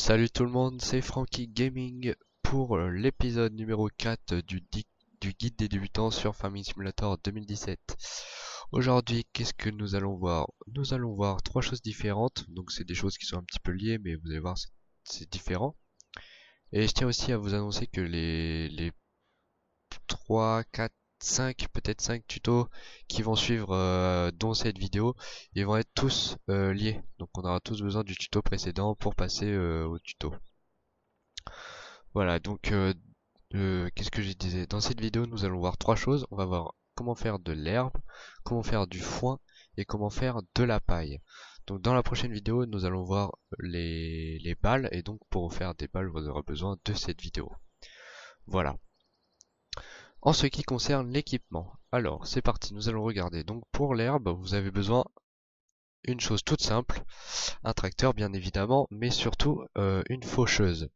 Salut tout le monde, c'est Frankie Gaming pour l'épisode numéro 4 du guide des débutants sur Farming Simulator 2017. Aujourd'hui, qu'est-ce que nous allons voir? Nous allons voir trois choses différentes, donc c'est des choses qui sont un petit peu liées, mais vous allez voir, c'est différent. Et je tiens aussi à vous annoncer que les 3, 4, 5, peut-être 5 tutos qui vont suivre dans cette vidéo, ils vont être tous liés. Donc on aura tous besoin du tuto précédent pour passer au tuto. Voilà, donc qu'est-ce que je disais? Dans cette vidéo, nous allons voir trois choses. On va voir comment faire de l'herbe, comment faire du foin et comment faire de la paille. Donc dans la prochaine vidéo, nous allons voir les balles, et donc pour faire des balles, vous aurez besoin de cette vidéo. Voilà. En ce qui concerne l'équipement, alors c'est parti, nous allons regarder. Donc pour l'herbe, vous avez besoin une chose toute simple, un tracteur bien évidemment, mais surtout une faucheuse.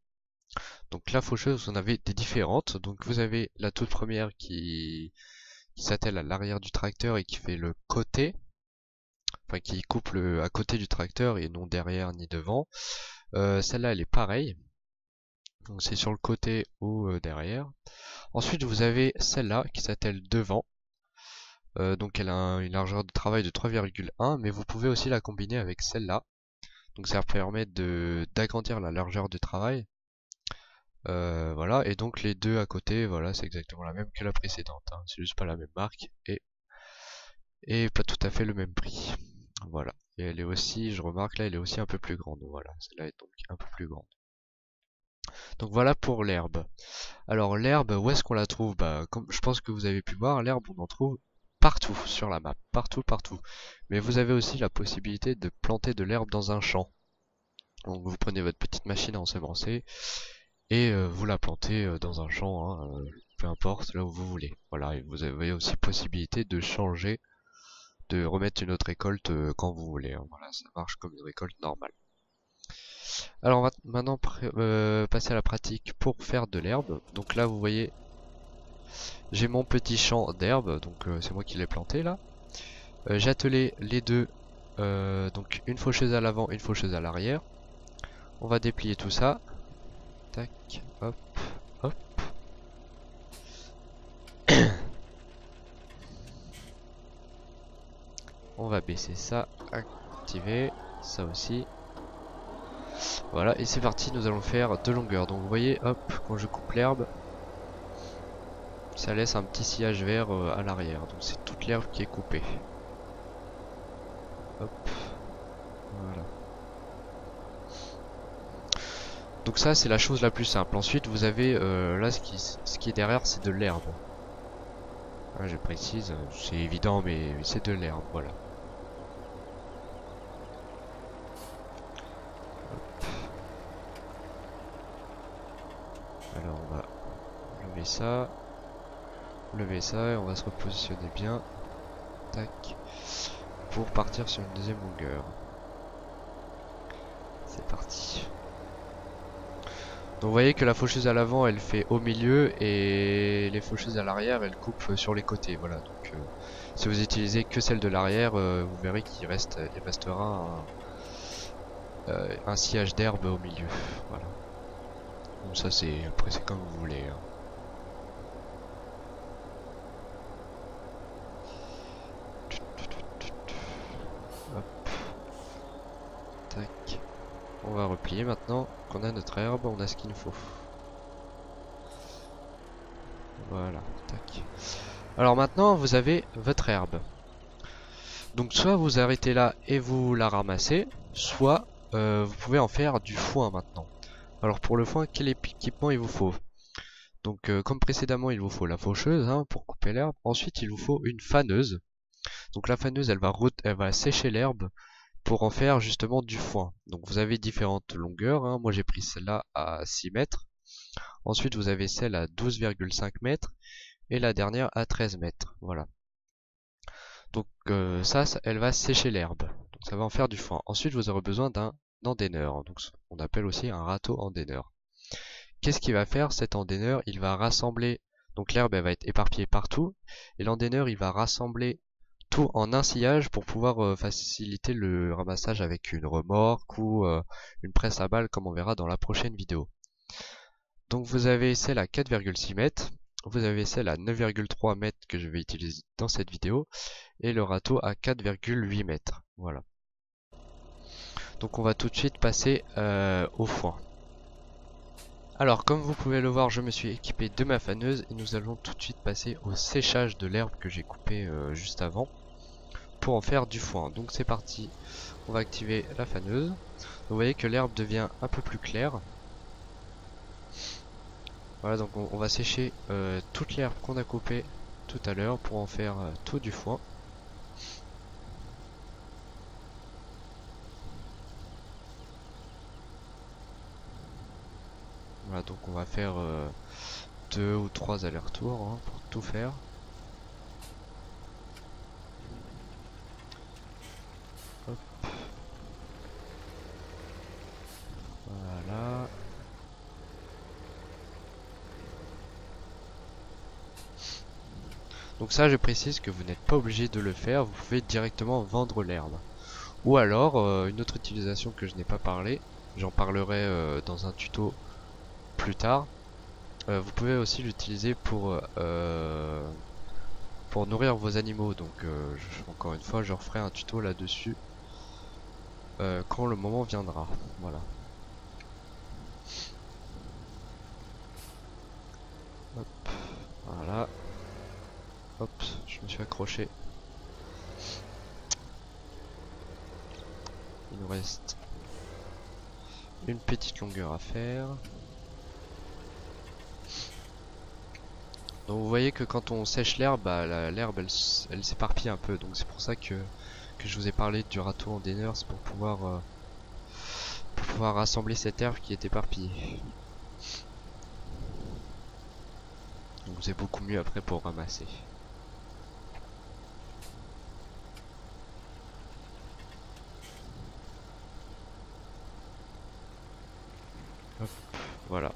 Donc la faucheuse, vous en avez des différentes. Donc vous avez la toute première qui s'attelle à l'arrière du tracteur et qui fait le côté, enfin qui coupe à côté du tracteur et non derrière ni devant. Celle-là, elle est pareille. Donc c'est sur le côté ou derrière. Ensuite, vous avez celle-là qui s'attelle devant. Donc elle a une largeur de travail de 3,1, mais vous pouvez aussi la combiner avec celle-là. Donc ça permet d'agrandir la largeur de travail. Voilà, et donc les deux à côté, voilà, c'est exactement la même que la précédente, hein. C'est juste pas la même marque et pas tout à fait le même prix. Voilà, et elle est aussi, je remarque là, elle est aussi un peu plus grande. Voilà, celle-là est donc un peu plus grande. Donc voilà pour l'herbe. Alors l'herbe, où est-ce qu'on la trouve? Bah, comme je pense que vous avez pu voir, l'herbe, on en trouve partout sur la map, partout, partout. Mais vous avez aussi la possibilité de planter de l'herbe dans un champ. Donc vous prenez votre petite machine à ensemencer et vous la plantez dans un champ, hein, peu importe, là où vous voulez. Voilà, et vous avez aussi possibilité de changer, de remettre une autre récolte quand vous voulez, hein. Voilà, ça marche comme une récolte normale. Alors on va maintenant passer à la pratique pour faire de l'herbe. Donc là vous voyez, j'ai mon petit champ d'herbe, donc c'est moi qui l'ai planté là. J'ai attelé les deux, donc une faucheuse à l'avant, une faucheuse à l'arrière. On va déplier tout ça. Tac, hop, hop. On va baisser ça, activer ça aussi. Voilà, et c'est parti, nous allons faire de longueur. Donc vous voyez, hop, quand je coupe l'herbe, ça laisse un petit sillage vert à l'arrière. Donc c'est toute l'herbe qui est coupée. Hop, voilà. Donc ça c'est la chose la plus simple. Ensuite vous avez là ce qui est derrière, c'est de l'herbe. Ah, je précise, c'est évident mais c'est de l'herbe, voilà. Alors on va lever ça et on va se repositionner bien. Tac. Pour partir sur une deuxième longueur. C'est parti. Donc vous voyez que la faucheuse à l'avant elle fait au milieu et les faucheuses à l'arrière elles coupent sur les côtés. Voilà, donc si vous utilisez que celle de l'arrière, vous verrez qu'il restera un sillage d'herbe au milieu. Voilà. Donc ça après c'est comme vous voulez, hein. Hop. Tac. On va replier maintenant qu'on a notre herbe, on a ce qu'il nous faut. Voilà, tac. Alors maintenant vous avez votre herbe. Donc soit vous arrêtez là et vous la ramassez, soit vous pouvez en faire du foin maintenant. Alors pour le foin, quel équipement il vous faut? Donc comme précédemment, il vous faut la faucheuse, hein, pour couper l'herbe. Ensuite il vous faut une faneuse. Donc la faneuse elle va sécher l'herbe pour en faire justement du foin. Donc vous avez différentes longueurs, hein. Moi j'ai pris celle-là à 6 mètres. Ensuite vous avez celle à 12,5 mètres et la dernière à 13 mètres. Voilà. Donc ça, elle va sécher l'herbe. Donc ça va en faire du foin. Ensuite vous aurez besoin d'un endaineur. Donc on appelle aussi un râteau endaineur. Qu'est-ce qu'il va faire cet endaineur? Il va rassembler, donc l'herbe elle va être éparpillée partout, et l'endaineur il va rassembler tout en un sillage pour pouvoir faciliter le ramassage avec une remorque ou une presse à balles comme on verra dans la prochaine vidéo. Donc vous avez celle à 4,6 mètres, vous avez celle à 9,3 mètres que je vais utiliser dans cette vidéo et le râteau à 4,8 mètres. Voilà. Donc on va tout de suite passer au foin. Alors comme vous pouvez le voir, je me suis équipé de ma faneuse et nous allons tout de suite passer au séchage de l'herbe que j'ai coupé juste avant pour en faire du foin. Donc c'est parti, on va activer la faneuse. Vous voyez que l'herbe devient un peu plus claire. Voilà, donc on va sécher toute l'herbe qu'on a coupée tout à l'heure pour en faire tout du foin. Voilà, donc on va faire 2 ou 3 allers-retours hein, pour tout faire. Hop. Voilà. Donc ça, je précise que vous n'êtes pas obligé de le faire, vous pouvez directement vendre l'herbe. Ou alors, une autre utilisation que je n'ai pas parlé, j'en parlerai dans un tuto plus tard. Vous pouvez aussi l'utiliser pour nourrir vos animaux. Donc encore une fois, je referai un tuto là-dessus quand le moment viendra. Voilà. Hop, voilà. Hop, je me suis accroché. Il nous reste une petite longueur à faire. Donc vous voyez que quand on sèche l'herbe, bah, l'herbe elle s'éparpille un peu. Donc c'est pour ça que je vous ai parlé du râteau en déneur, c'est pour pouvoir rassembler cette herbe qui est éparpillée. Donc c'est beaucoup mieux après pour ramasser. Hop, voilà.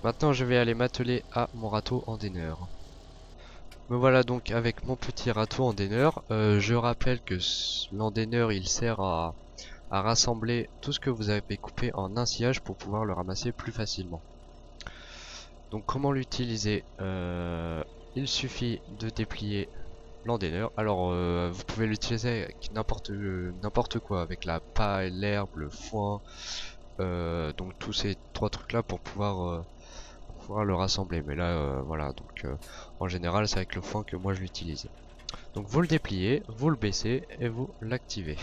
Maintenant je vais aller m'atteler à mon râteau en déneur. Me voilà donc avec mon petit râteau en déneur. Je rappelle que l'endéneur il sert à rassembler tout ce que vous avez coupé en un sillage pour pouvoir le ramasser plus facilement. Donc comment l'utiliser? Il suffit de déplier l'endéneur. Alors vous pouvez l'utiliser avec n'importe quoi, avec la paille, l'herbe, le foin, donc tous ces trois trucs là pour pouvoir le rassembler. Mais là voilà, donc en général c'est avec le foin que moi je l'utilise. Donc vous le dépliez, vous le baissez et vous l'activez.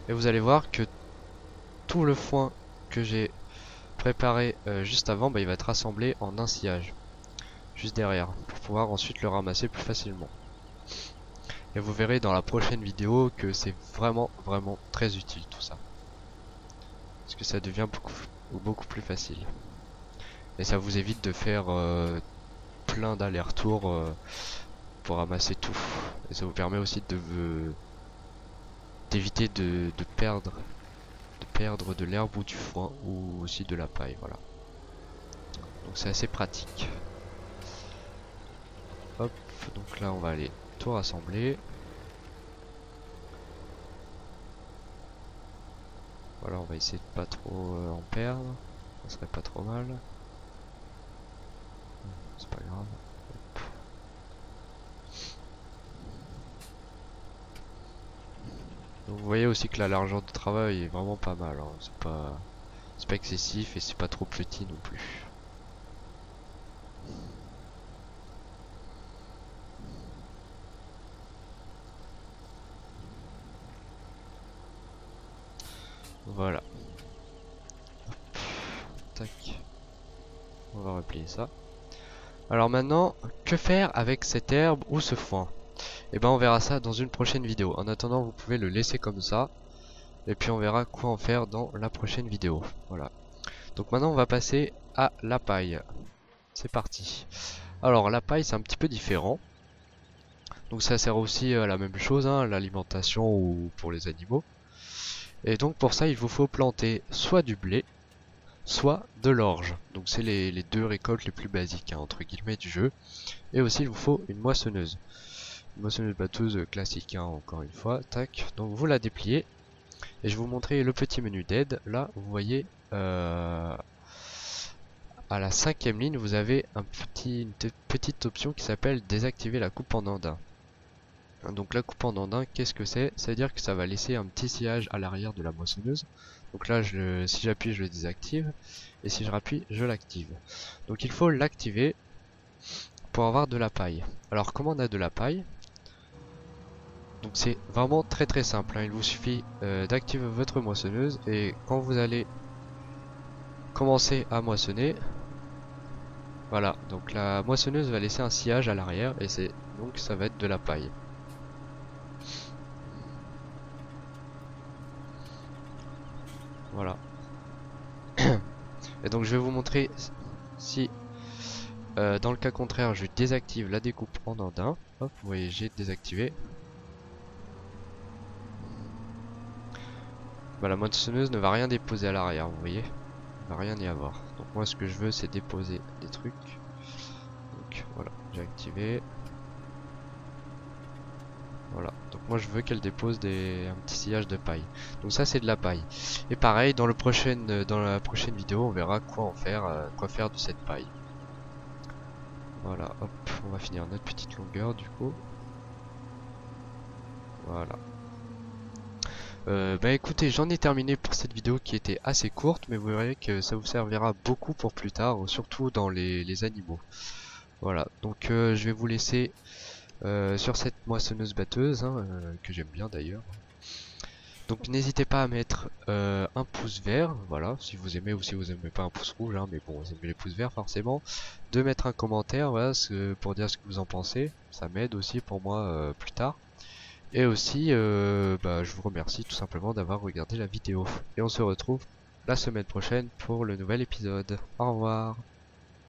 Et vous allez voir que tout le foin que j'ai préparé juste avant, bah, il va être rassemblé en un sillage juste derrière pour pouvoir ensuite le ramasser plus facilement. Et vous verrez dans la prochaine vidéo que c'est vraiment très utile tout ça, parce que ça devient beaucoup plus facile et ça vous évite de faire plein d'allers-retours pour ramasser tout, et ça vous permet aussi d'éviter de perdre de l'herbe ou du foin ou aussi de la paille. Voilà, donc c'est assez pratique. Hop, donc là on va aller tout rassembler. Voilà, on va essayer de pas trop en perdre, ça serait pas trop mal. C'est pas grave. Hop. Donc vous voyez aussi que la largeur de travail est vraiment pas mal, hein. C'est pas excessif et c'est pas trop petit non plus. Voilà. Hop. Tac. On va replier ça. Alors maintenant, que faire avec cette herbe ou ce foin? Et ben on verra ça dans une prochaine vidéo. En attendant, vous pouvez le laisser comme ça. Et puis on verra quoi en faire dans la prochaine vidéo. Voilà. Donc maintenant on va passer à la paille. C'est parti. Alors la paille c'est un petit peu différent. Donc ça sert aussi à la même chose, hein, l'alimentation ou pour les animaux. Et donc pour ça il vous faut planter soit du blé, soit de l'orge. Donc c'est les deux récoltes les plus basiques, hein, entre guillemets, du jeu. Et aussi il vous faut une moissonneuse. moissonneuse batteuse classique, hein, encore une fois. Tac, donc vous la dépliez. Et je vais vous montrer le petit menu d'aide. Là, vous voyez, à la 5e ligne, vous avez une petite option qui s'appelle désactiver la coupe en andin. Donc la coupe en andin, qu'est-ce que c'est? C'est-à-dire que ça va laisser un petit sillage à l'arrière de la moissonneuse. Donc là, si j'appuie, je le désactive. Et si je rappuie, je l'active. Donc il faut l'activer pour avoir de la paille. Alors comment on a de la paille? Donc c'est vraiment très simple, hein. Il vous suffit d'activer votre moissonneuse et quand vous allez commencer à moissonner, voilà, donc la moissonneuse va laisser un sillage à l'arrière et donc ça va être de la paille. Voilà. Et donc je vais vous montrer si dans le cas contraire je désactive la découpe en andin. Hop, vous voyez, j'ai désactivé. Bah, la moissonneuse ne va rien déposer à l'arrière, vous voyez. Il va rien y avoir. Donc moi ce que je veux c'est déposer des trucs. Donc voilà, j'ai activé. Voilà, donc moi je veux qu'elle dépose un petit sillage de paille. Donc ça c'est de la paille. Et pareil, dans la prochaine vidéo, on verra quoi faire de cette paille. Voilà, hop, on va finir notre petite longueur du coup. Voilà. Bah écoutez, j'en ai terminé pour cette vidéo qui était assez courte, mais vous verrez que ça vous servira beaucoup pour plus tard, surtout dans les animaux. Voilà, donc je vais vous laisser sur cette moissonneuse batteuse, hein, que j'aime bien d'ailleurs. Donc n'hésitez pas à mettre un pouce vert, voilà, si vous aimez, ou si vous aimez pas un pouce rouge, hein, mais bon, vous aimez les pouces verts forcément. De mettre un commentaire, voilà, pour dire ce que vous en pensez, ça m'aide aussi pour moi plus tard. Et aussi, bah, je vous remercie tout simplement d'avoir regardé la vidéo. Et on se retrouve la semaine prochaine pour le nouvel épisode. Au revoir.